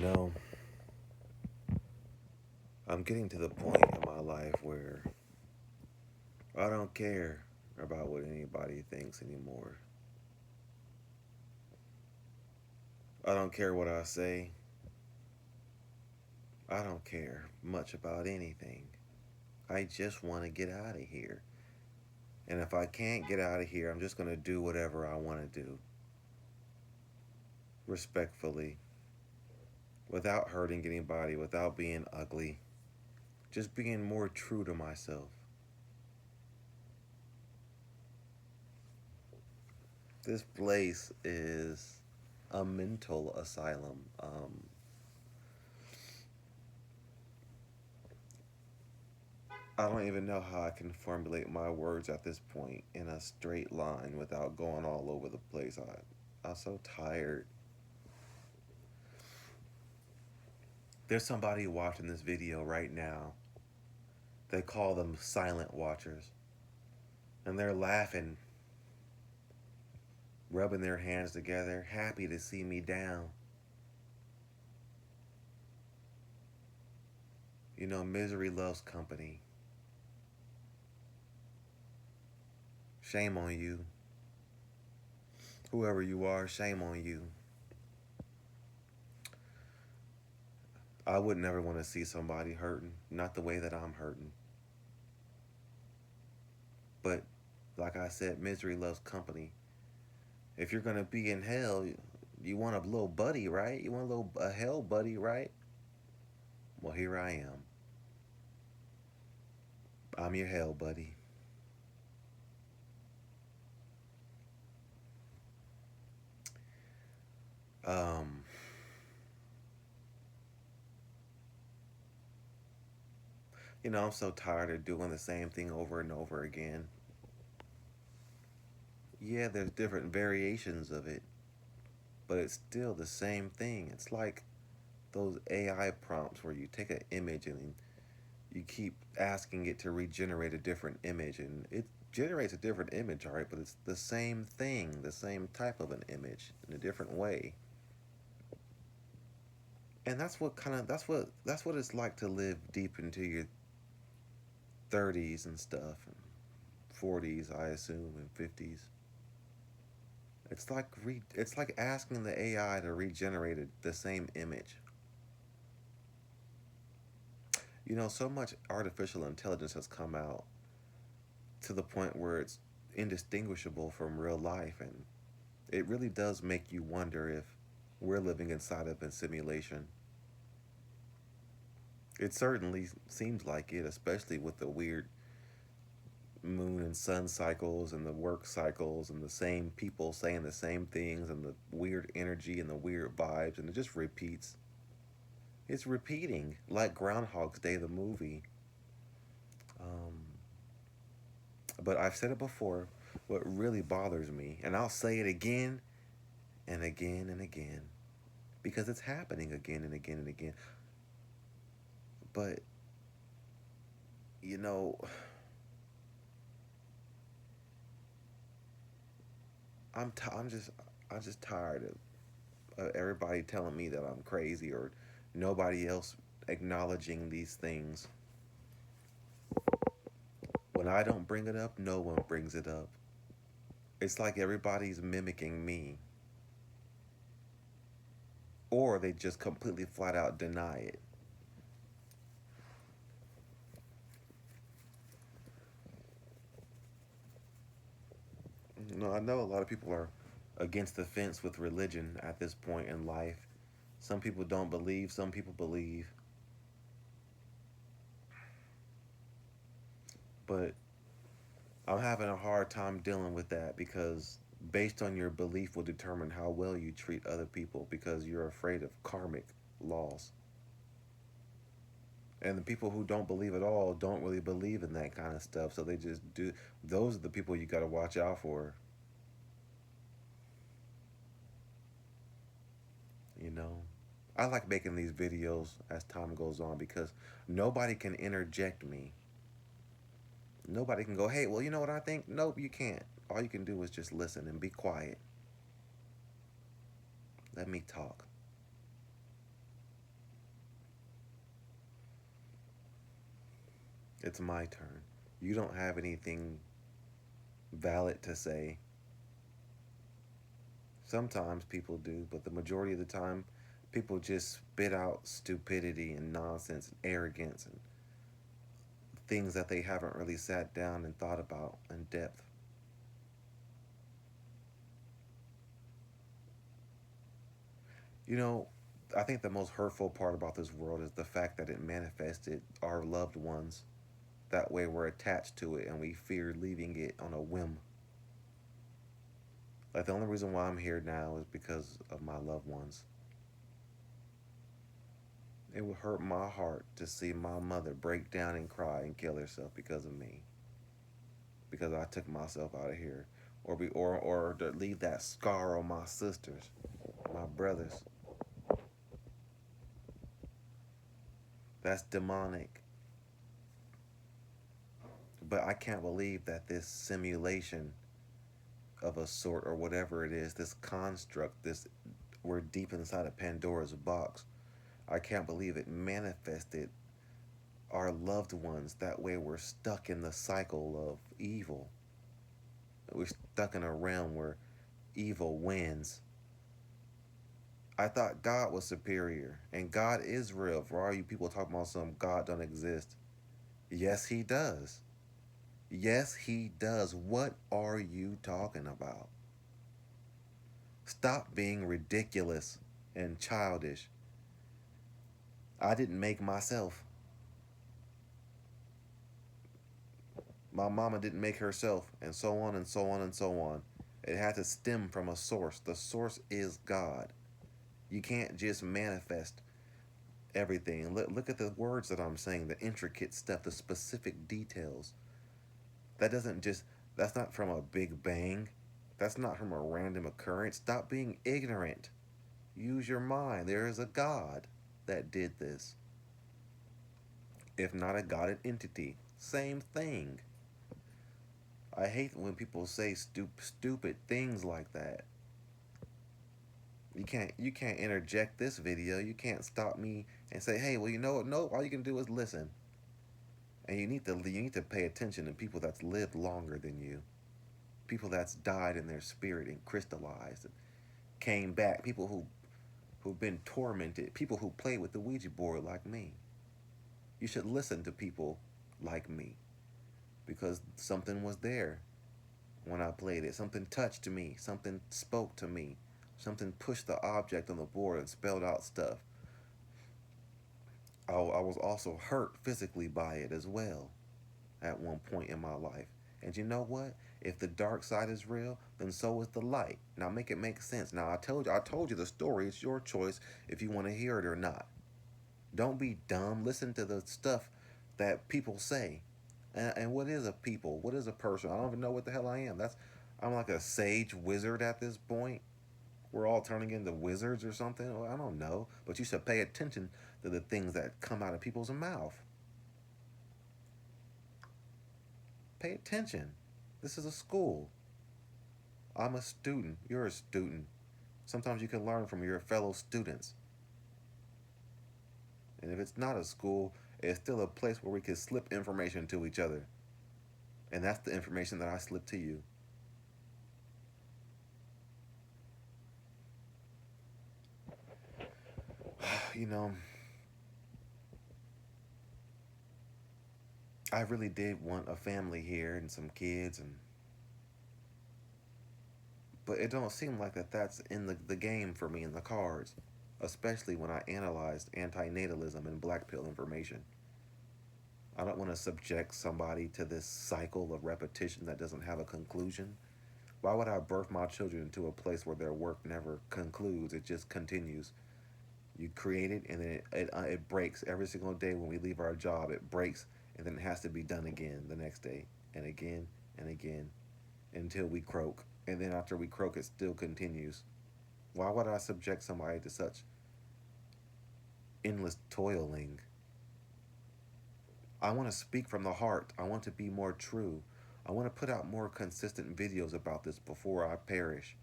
know, I'm getting to the point in my life where I don't care about what anybody thinks anymore. I don't care what I say. I don't care much about anything. I just want to get out of here. And if I can't get out of here, I'm just going to do whatever I want to do, respectfully, without hurting anybody, without being ugly, just being more true to myself. This place is a mental asylum. I don't even know how I can formulate my words at this point in a straight line without going all over the place. I'm so tired. There's somebody watching this video right now. They call them silent watchers. And they're laughing, rubbing their hands together, happy to see me down. You know, misery loves company. Shame on you. Whoever you are, shame on you. I would never want to see somebody hurting, not the way that I'm hurting. But like I said, misery loves company. If you're gonna be in hell, you want a little buddy, right? You want a hell buddy, right? Well, here I am. I'm your hell buddy. Um, I'm so tired of doing the same thing over and over again. Yeah, there's different variations of it, but it's still the same thing. It's like those AI prompts where you take an image and you keep asking it to regenerate a different image, and it generates a different image, all right, but it's the same thing, the same type of an image in a different way. And that's what it's like to live deep into your 30s and stuff, and 40s, I assume, and 50s. It's like asking the AI to regenerate the same image. So much artificial intelligence has come out to the point where it's indistinguishable from real life, and it really does make you wonder if we're living inside of a simulation. It certainly seems like it, especially with the weird moon and sun cycles and the work cycles and the same people saying the same things and the weird energy and the weird vibes, and it just repeats. It's repeating like Groundhog's Day, the movie. Um, but I've said it before, what really bothers me, and I'll say it again and again and again, because it's happening again and again and again. But, you know, I'm just tired of everybody telling me that I'm crazy, or nobody else acknowledging these things. When I don't bring it up, no one brings it up. It's like everybody's mimicking me, or they just completely flat out deny it. I know a lot of people are against the fence with religion at this point in life. Some people don't believe, some people believe. But I'm having a hard time dealing with that, because based on your belief will determine how well you treat other people, because you're afraid of karmic laws. And the people who don't believe at all don't really believe in that kind of stuff, so they just do. Those are the people you got to watch out for, you know. I like making these videos as time goes on, because nobody can interject me. Nobody can go, hey, well, you know what I think? Nope, you can't. All you can do is just listen and be quiet. Let me talk. It's my turn. You don't have anything valid to say. Sometimes people do, but the majority of the time, people just spit out stupidity and nonsense and arrogance and things that they haven't really sat down and thought about in depth. You know, I think the most hurtful part about this world is the fact that it manifested our loved ones. That way, we're attached to it and we fear leaving it on a whim. Like, the only reason why I'm here now is because of my loved ones. It would hurt my heart to see my mother break down and cry and kill herself because of me, because I took myself out of here, or to leave that scar on my sisters, my brothers. That's demonic. But I can't believe that this simulation of a sort, or whatever it is, this construct, this, we're deep inside of Pandora's box. I can't believe it manifested our loved ones. That way we're stuck in the cycle of evil. We're stuck in a realm where evil wins. I thought God was superior, and God is real. For all you people talking about some God don't exist, yes, He does. Yes, He does. What are you talking about? Stop being ridiculous and childish. I didn't make myself. My mama didn't make herself, and so on and so on and so on. It had to stem from a source. The source is God. You can't just manifest everything. Look at the words that I'm saying, the intricate stuff, the specific details. That doesn't just, that's not from a big bang. That's not from a random occurrence. Stop being ignorant. Use your mind. There is a God that did this. If not a God, an entity. Same thing. I hate when people say stupid things like that. You can't interject this video. You can't stop me and say, "Hey, well, you know what? No, all you can do is listen." And you need to pay attention to people that's lived longer than you. People that's died in their spirit and crystallized and came back. People who've been tormented. People who play with the Ouija board like me. You should listen to people like me because something was there when I played it. Something touched me. Something spoke to me. Something pushed the object on the board and spelled out stuff. I was also hurt physically by it as well at one point in my life. And you know what? If the dark side is real, then so is the light. Now make it make sense. Now I told you the story. It's your choice if you want to hear it or not. Don't be dumb. Listen to the stuff that people say. And what is a people? What is a person? I don't even know what the hell I am. I'm like a sage wizard at this point. We're all turning into wizards or something. Well, I don't know, but you should pay attention to the things that come out of people's mouth. Pay attention. This is a school. I'm a student. You're a student. Sometimes you can learn from your fellow students. And if it's not a school, it's still a place where we can slip information to each other. And that's the information that I slip to you. You know, I really did want a family here and some kids, and but it don't seem like that's in the game for me in the cards, especially when I analyzed antinatalism and black pill information. I don't want to subject somebody to this cycle of repetition that doesn't have a conclusion. Why would I birth my children into a place where their work never concludes? It just continues. You create it, and then it breaks every single day when we leave our job. It breaks, and then it has to be done again the next day, and again, and again, until we croak. And then after we croak, it still continues. Why would I subject somebody to such endless toiling? I want to speak from the heart. I want to be more true. I want to put out more consistent videos about this before I perish.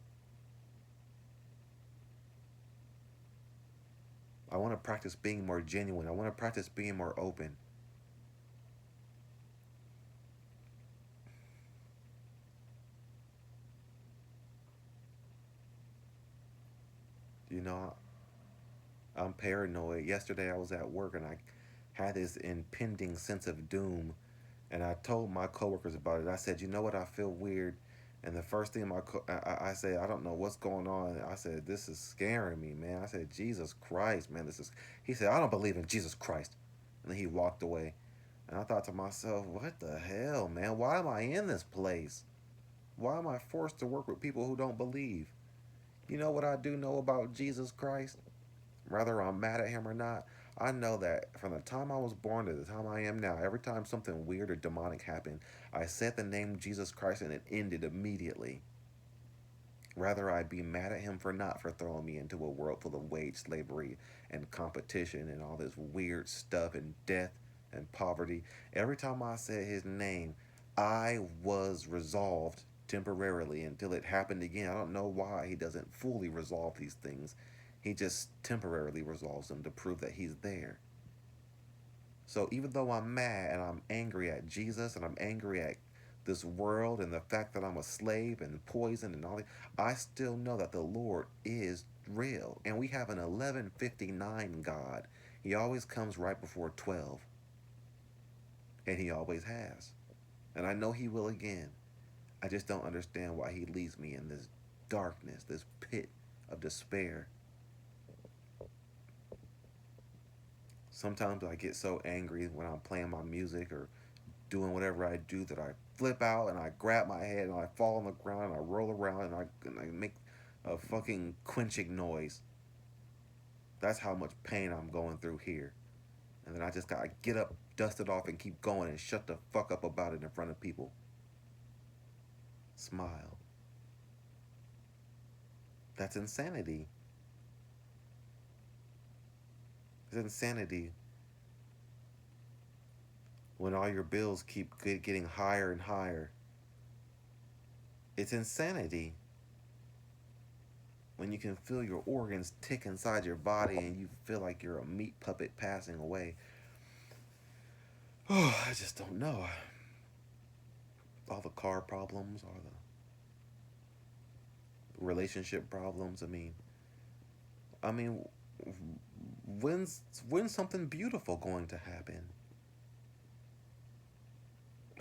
I want to practice being more genuine. I want to practice being more open. You know, I'm paranoid. Yesterday I was at work and I had this impending sense of doom, and I told my coworkers about it. I said, you know what, I feel weird. And the first thing I said, I don't know what's going on. I said, this is scaring me, man. I said, Jesus Christ, man, this is. He said, I don't believe in Jesus Christ, and then he walked away. And I thought to myself, what the hell, man? Why am I in this place? Why am I forced to work with people who don't believe? You know what I do know about Jesus Christ? Whether I'm mad at him or not, I know that from the time I was born to the time I am now, every time something weird or demonic happened, I said the name Jesus Christ and it ended immediately. Rather I be mad at him for not for throwing me into a world full of wage slavery and competition and all this weird stuff and death and poverty. Every time I said his name, I was resolved temporarily until it happened again. I don't know why he doesn't fully resolve these things. He just temporarily resolves them to prove that he's there. So even though I'm mad and I'm angry at Jesus and I'm angry at this world and the fact that I'm a slave and poison and all that, I still know that the Lord is real. And we have an 11:59 God. He always comes right before 12. And he always has. And I know he will again. I just don't understand why he leaves me in this darkness, this pit of despair. Sometimes I get so angry when I'm playing my music or doing whatever I do that I flip out and I grab my head and I fall on the ground and I roll around and I make a fucking quenching noise. That's how much pain I'm going through here. And then I just gotta get up, dust it off, and keep going and shut the fuck up about it in front of people. Smile. That's insanity. It's insanity when all your bills keep getting higher and higher. It's insanity when you can feel your organs tick inside your body and you feel like you're a meat puppet passing away. Oh, I just don't know. All the car problems, all the relationship problems. I mean, when's something beautiful going to happen?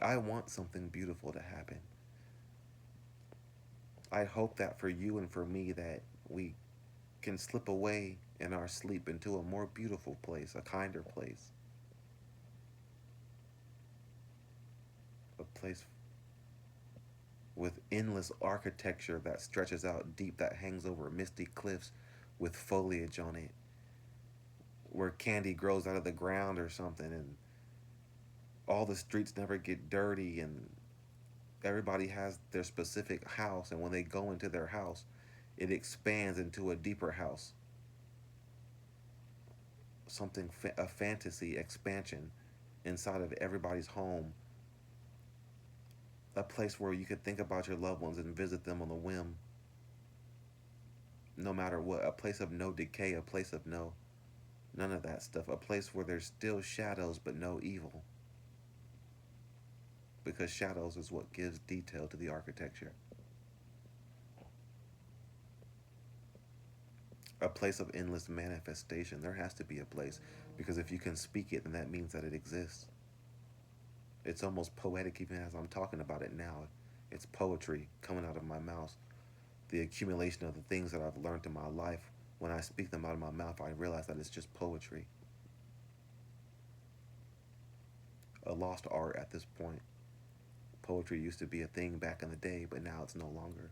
I want something beautiful to happen. I hope that for you and for me that we can slip away in our sleep into a more beautiful place, a kinder place, a place with endless architecture that stretches out deep, that hangs over misty cliffs with foliage on it, where candy grows out of the ground or something, and all the streets never get dirty, and everybody has their specific house, and when they go into their house, it expands into a deeper house, something a fantasy expansion inside of everybody's home, a place where you could think about your loved ones and visit them on a whim, no matter what, a place of no decay, a place of none of that stuff, a place where there's still shadows but no evil, because shadows is what gives detail to the architecture. A place of endless manifestation. There has to be a place, because if you can speak it, then that means that it exists. It's almost poetic even as I'm talking about it now. It's poetry coming out of my mouth. The accumulation of the things that I've learned in my life. When I speak them out of my mouth, I realize that it's just poetry. A lost art at this point. Poetry used to be a thing back in the day, but now it's no longer.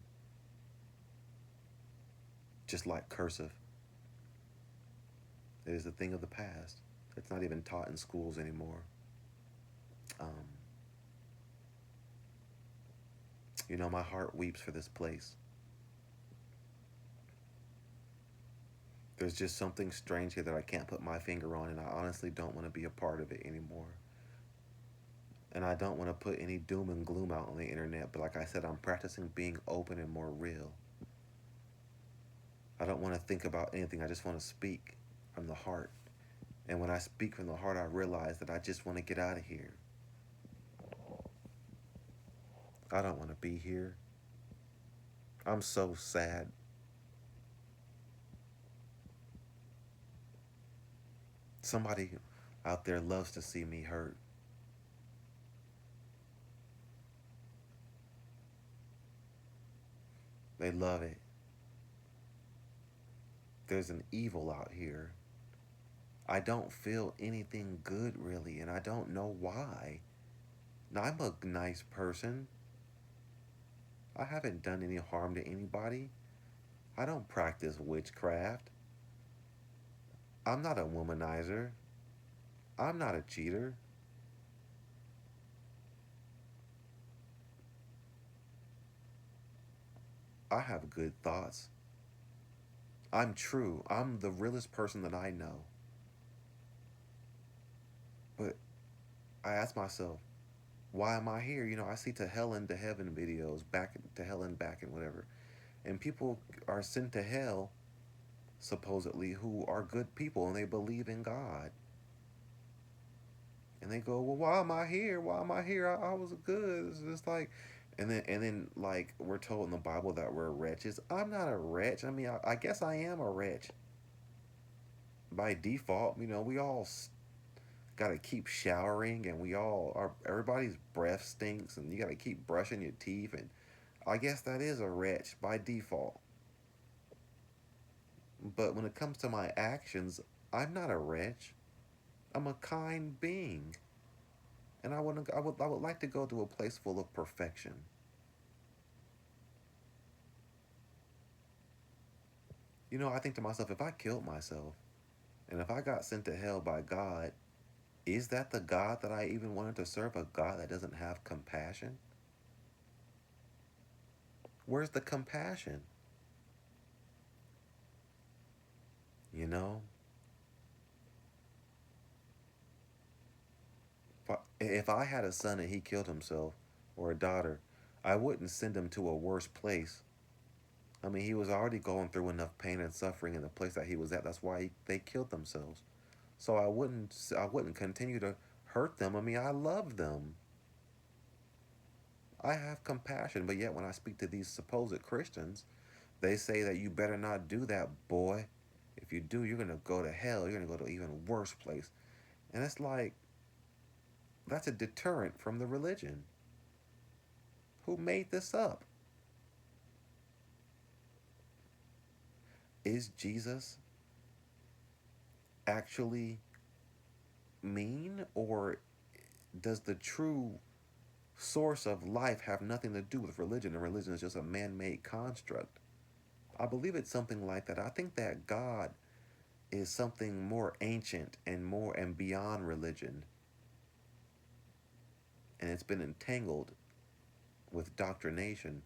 Just like cursive. It is a thing of the past. It's not even taught in schools anymore. Um, my heart weeps for this place. There's just something strange here that I can't put my finger on, and I honestly don't want to be a part of it anymore. And I don't want to put any doom and gloom out on the internet, but like I said, I'm practicing being open and more real. I don't want to think about anything, I just want to speak from the heart. And when I speak from the heart, I realize that I just want to get out of here. I don't want to be here. I'm so sad. Somebody out there loves to see me hurt. They love it. There's an evil out here. I don't feel anything good really, and I don't know why. Now, I'm a nice person. I haven't done any harm to anybody. I don't practice witchcraft. I'm not a womanizer. I'm not a cheater. I have good thoughts. I'm true. I'm the realest person that I know. But I ask myself, why am I here? I see to hell and to heaven videos, back to hell and back and whatever. And people are sent to hell, supposedly, who are good people and they believe in God. And they go, well, why am I here? Why am I here? I was good. It's just like, and then like we're told in the Bible that we're wretches. I'm not a wretch. I mean, I guess I am a wretch by default. We all got to keep showering, and we all are. Everybody's breath stinks, and you got to keep brushing your teeth. And I guess that is a wretch by default. But when it comes to my actions, I'm not a wretch. I'm a kind being, and I would like to go to a place full of perfection. I think to myself, if I killed myself and if I got sent to hell by God, is that the God that I even wanted to serve? A God that doesn't have compassion? Where's the compassion? You know? If I had a son and he killed himself, or a daughter, I wouldn't send him to a worse place. I mean, he was already going through enough pain and suffering in the place that he was at. That's why they killed themselves. So I wouldn't continue to hurt them. I mean, I love them. I have compassion, but yet when I speak to these supposed Christians, they say that you better not do that, boy. If you do, you're going to go to hell. You're going to go to an even worse place. And it's like, that's a deterrent from the religion. Who made this up? Is Jesus actually mean, or does the true source of life have nothing to do with religion, and religion is just a man made construct? I believe it's something like that. I think that God is something more ancient and more and beyond religion, and it's been entangled with doctrination.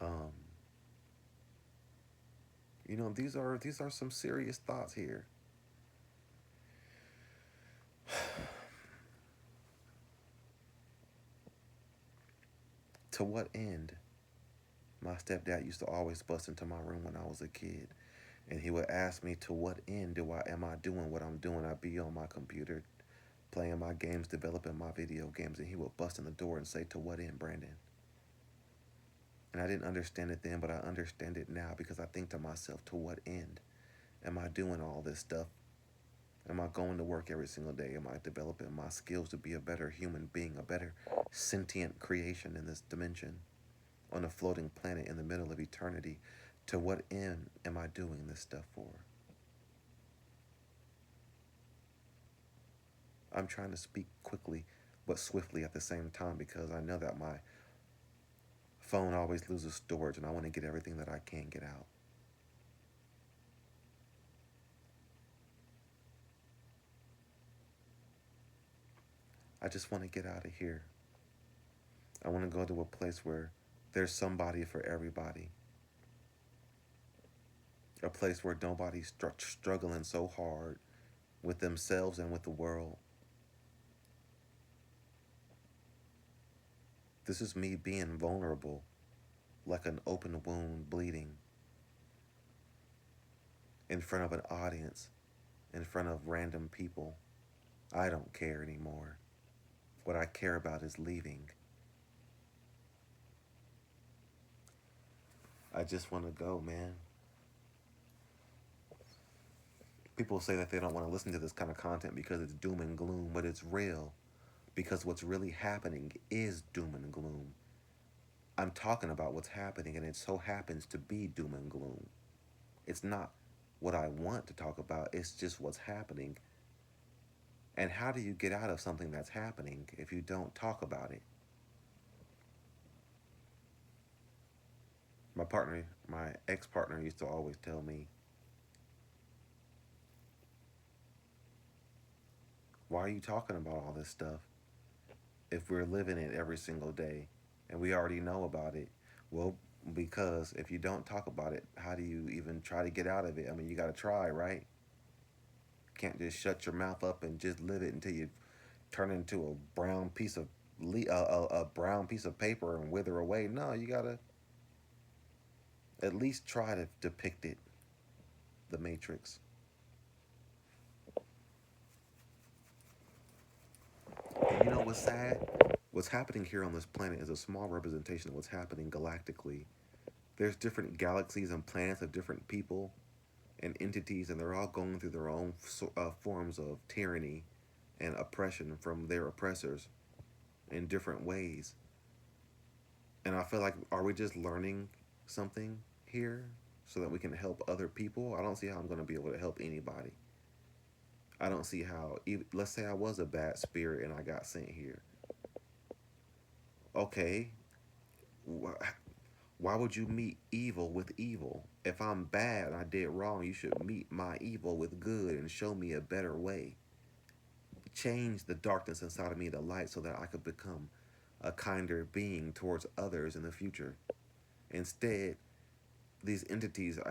Um, these are some serious thoughts here. To what end? My stepdad used to always bust into my room when I was a kid, and he would ask me, to what end am I doing what I'm doing? I'd be on my computer playing my games, developing my video games, and he would bust in the door and say, to what end, Brandon? And I didn't understand it then, but I understand it now, because I think to myself, to what end am I doing all this stuff? Am I going to work every single day? Am I developing my skills to be a better human being, a better sentient creation in this dimension, on a floating planet in the middle of eternity? To what end am I doing this stuff for? I'm trying to speak quickly but swiftly at the same time, because I know that my phone always loses storage and I want to get everything that I can get out. I just want to get out of here. I want to go to a place where there's somebody for everybody. A place where nobody's struggling so hard with themselves and with the world. This is me being vulnerable, like an open wound bleeding, in front of an audience, in front of random people. I don't care anymore. What I care about is leaving. I just want to go, man. People say that they don't want to listen to this kind of content because it's doom and gloom, but it's real because what's really happening is doom and gloom. I'm talking about what's happening, and it so happens to be doom and gloom. It's not what I want to talk about, it's just what's happening. And how do you get out of something that's happening if you don't talk about it? My ex partner used to always tell me, why are you talking about all this stuff if we're living it every single day and we already know about it? Well, because if you don't talk about it, how do you even try to get out of it? I mean, you got to try, right? Can't just shut your mouth up and just live it until you turn into a brown piece of a brown piece of paper and wither away. No, you gotta at least try to depict it. The Matrix. And you know what's sad? What's happening here on this planet is a small representation of what's happening galactically. There's different galaxies and planets of different people and entities, and they're all going through their own forms of tyranny and oppression from their oppressors in different ways. And I feel like, are we just learning something here so that we can help other people? I don't see how I'm going to be able to help anybody. I don't see how, let's say I was a bad spirit and I got sent here. Okay, why would you meet evil with evil? If I'm bad and I did wrong, you should meet my evil with good and show me a better way. Change the darkness inside of me to light so that I could become a kinder being towards others in the future. Instead, these entities